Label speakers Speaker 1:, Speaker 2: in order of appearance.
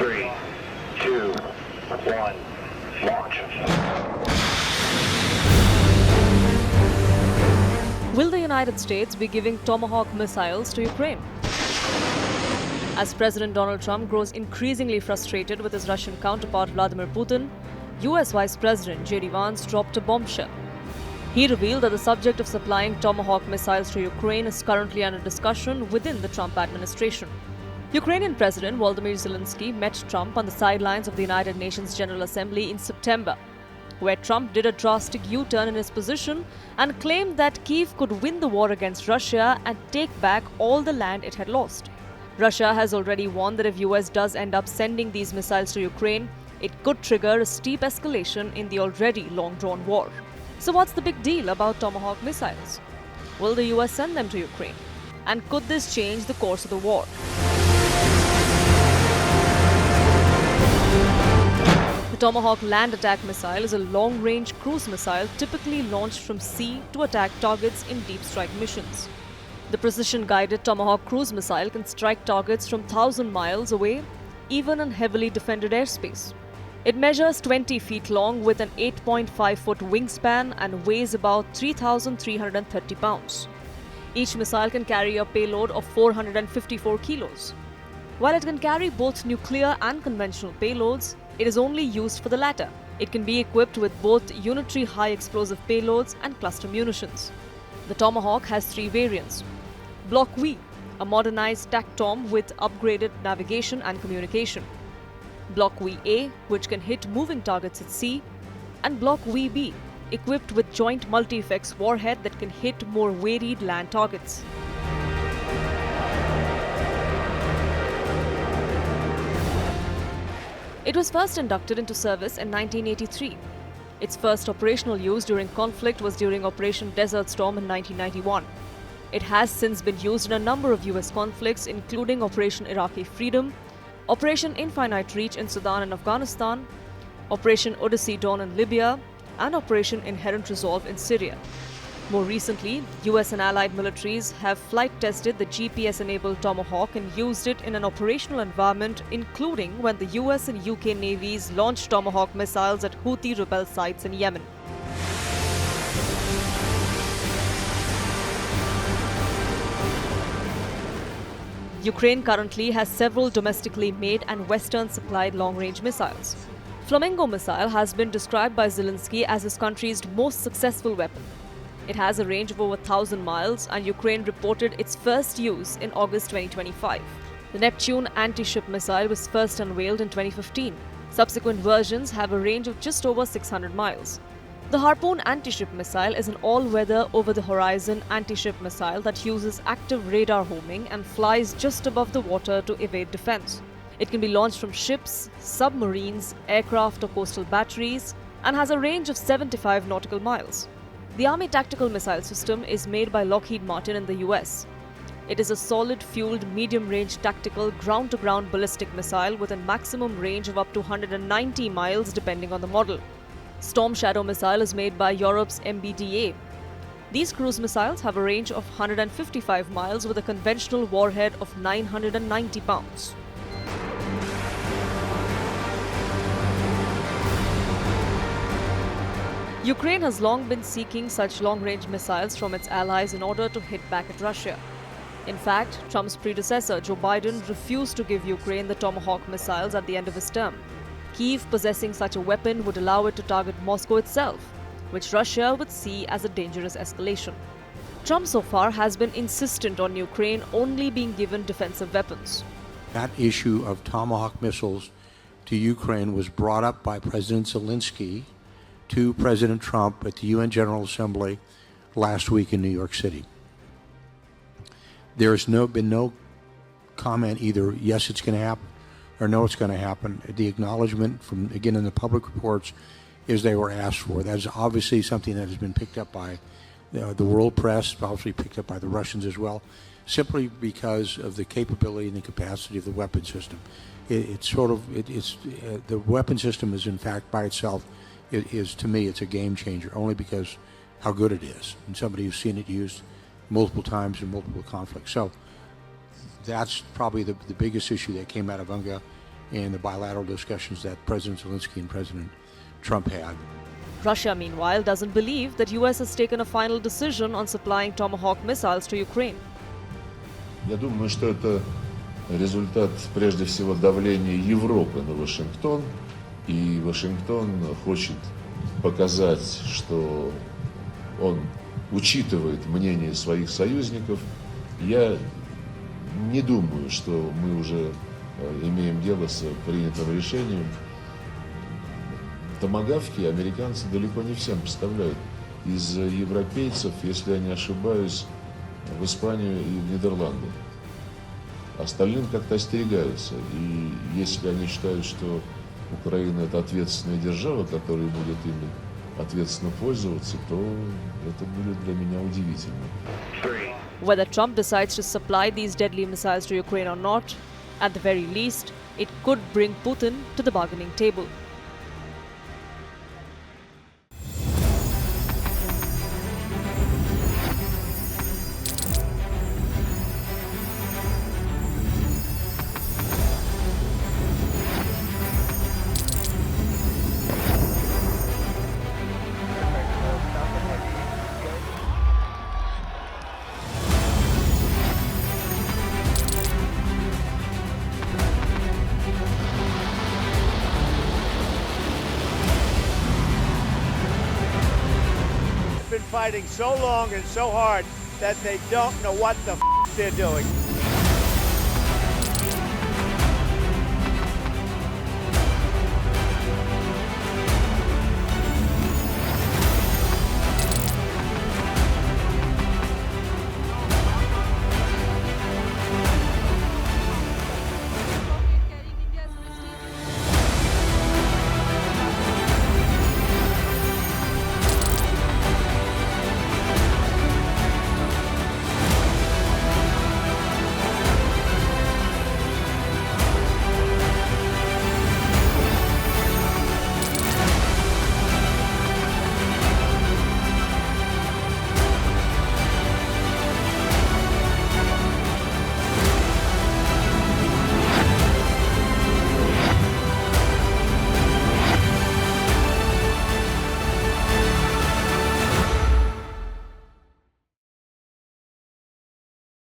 Speaker 1: 3, 2, 1, launch.
Speaker 2: Will the United States be giving Tomahawk missiles to Ukraine? As President Donald Trump grows increasingly frustrated with his Russian counterpart Vladimir Putin, US Vice President J.D. Vance dropped a bombshell. He revealed that the subject of supplying Tomahawk missiles to Ukraine is currently under discussion within the Trump administration. Ukrainian President Volodymyr Zelensky met Trump on the sidelines of the United Nations General Assembly in September, where Trump did a drastic U-turn in his position and claimed that Kyiv could win the war against Russia and take back all the land it had lost. Russia has already warned that if US does end up sending these missiles to Ukraine, it could trigger a steep escalation in the already long-drawn war. So what's the big deal about Tomahawk missiles? Will the US send them to Ukraine? And could this change the course of the war? The Tomahawk land attack missile is a long-range cruise missile typically launched from sea to attack targets in deep strike missions. The precision-guided Tomahawk cruise missile can strike targets from 1,000 miles away, even in heavily defended airspace. It measures 20 feet long with an 8.5-foot wingspan and weighs about 3,330 pounds. Each missile can carry a payload of 454 kilos. While it can carry both nuclear and conventional payloads, it is only used for the latter. It can be equipped with both unitary high-explosive payloads and cluster munitions. The Tomahawk has three variants. Block V, a modernized TACTOM with upgraded navigation and communication. Block VA, which can hit moving targets at sea, and Block VB, equipped with joint multi-effects warhead that can hit more varied land targets. It was first inducted into service in 1983. Its first operational use during conflict was during Operation Desert Storm in 1991. It has since been used in a number of US conflicts, including Operation Iraqi Freedom, Operation Infinite Reach in Sudan and Afghanistan, Operation Odyssey Dawn in Libya, and Operation Inherent Resolve in Syria. More recently, US and allied militaries have flight tested the GPS-enabled Tomahawk and used it in an operational environment, including when the US and UK navies launched Tomahawk missiles at Houthi rebel sites in Yemen. Ukraine currently has several domestically made and Western-supplied long-range missiles. Flamingo missile has been described by Zelensky as his country's most successful weapon. It has a range of over 1,000 miles, and Ukraine reported its first use in August 2025. The Neptune anti-ship missile was first unveiled in 2015. Subsequent versions have a range of just over 600 miles. The Harpoon anti-ship missile is an all-weather over-the-horizon anti-ship missile that uses active radar homing and flies just above the water to evade defense. It can be launched from ships, submarines, aircraft or coastal batteries, and has a range of 75 nautical miles. The Army Tactical Missile System is made by Lockheed Martin in the US. It is a solid-fueled, medium-range tactical ground-to-ground ballistic missile with a maximum range of up to 190 miles depending on the model. Storm Shadow missile is made by Europe's MBDA. These cruise missiles have a range of 155 miles with a conventional warhead of 990 pounds. Ukraine has long been seeking such long-range missiles from its allies in order to hit back at Russia. In fact, Trump's predecessor, Joe Biden, refused to give Ukraine the Tomahawk missiles at the end of his term. Kyiv possessing such a weapon would allow it to target Moscow itself, which Russia would see as a dangerous escalation. Trump so far has been insistent on Ukraine only being given defensive weapons.
Speaker 3: That issue of Tomahawk missiles to Ukraine was brought up by President Zelensky to President Trump at the UN General Assembly last week in New York City. There's been no comment either, yes, it's going to happen, or no, it's going to happen. The acknowledgement from, again, in the public reports is they were asked for. That is obviously something that has been picked up by the world press, obviously picked up by the Russians as well, simply because of the capability and the capacity of the weapon system. The weapon system is, in fact, by itself, to me, it's a game changer, only because how good it is, and somebody who's seen it used multiple times in multiple conflicts. So that's probably the biggest issue that came out of UNGA in the bilateral discussions that President Zelensky and President Trump had.
Speaker 2: Russia, meanwhile, doesn't believe that US has taken a final decision on supplying Tomahawk missiles to Ukraine.
Speaker 4: Я думаю, что это результат, прежде всего, давления Европы на Вашингтон. И Вашингтон хочет показать, что он учитывает мнение своих союзников. Я не думаю, что мы уже имеем дело с принятым решением. Томагавки американцы далеко не всем поставляют. Из европейцев, если я не ошибаюсь, в Испанию и в Нидерланды. Остальным как-то остерегаются. И если они считают, что Украина – это ответственная держава, которая будет ими ответственно пользоваться, то это будет для меня удивительно.
Speaker 2: Whether Trump decides to supply these deadly missiles to Ukraine or not, at the very least, it could bring Putin to the bargaining table.
Speaker 5: Been fighting so long and so hard that they don't know what the they're doing.